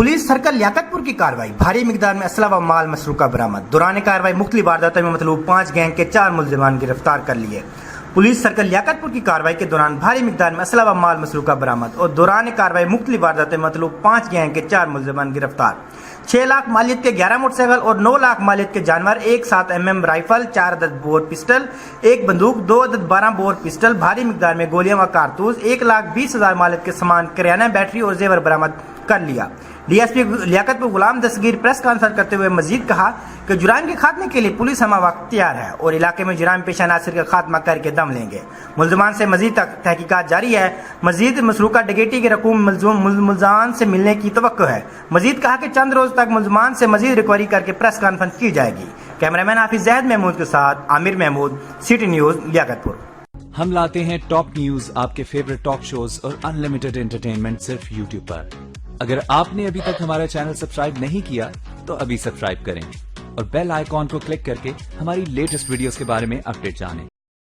Police circle Liaquatpur की कार्रवाई, भारी मिकदार में असला व माल मसरूका बरामद। दौरान कार्रवाई मुख्तलिफ वारदातों में मतलूब 5 गैंग के 4 मुलजिमान गिरफ्तार कर लिए। पुलिस सर्कल लियाकतपुर की कार्रवाई के दौरान भारी मिकदार में असला व माल मसरूका बरामद और दौरान कार्रवाई मुख्तलिफ वारदातों में मतलूब 5 गैंग के 4 मुलजिमान गिरफ्तार। 6 लाख मालियत के 11 मोटरसाइकिल और 9 लाख मालियत के जानवर, एक 7 mm राइफल, 4 अदद बोर पिस्टल, एक बंदूक, 2 अदद 12 बोर पिस्टल, भारी मिकदार में गोलियां व कारतूस, 1,20,000 मालियत के सामान, किराना, बैटरी और जेवर बरामद कर लिया। डीएसपी लियाकतपुर गुलाम दस्तगीर प्रेस कॉन्फ्रेंस करते हुए मजीद कहा कि जुराइम के खात्मे के लिए पुलिस हमा वक्त तैयार है और इलाके में जुराइम पेशा नासिर का खात्मा करके दम लेंगे। मुलजमान से मजीद तहकीकात जारी है। मजीद मसरूका डकैती के रकूम मुलजमान से मिलने की तवक्को है। मजीद कहा कि चंद रोज तक मुलजमान से मजीद रिकवरी करके प्रेस कॉन्फ्रेंस की जाएगी। कैमरामैन हाफिज जैद महमूद के साथ आमिर महमूद, सिटी न्यूज लियाकतपुर। हम लाते हैं टॉप न्यूज, आपके फेवरेट टॉक शोज और अनलिमिटेड एंटरटेनमेंट सिर्फ यूट्यूब पर। अगर आपने अभी तक हमारा चैनल सब्सक्राइब नहीं किया तो अभी सब्सक्राइब करें और बेल आइकॉन को क्लिक करके हमारी लेटेस्ट वीडियोस के बारे में अपडेट जानें।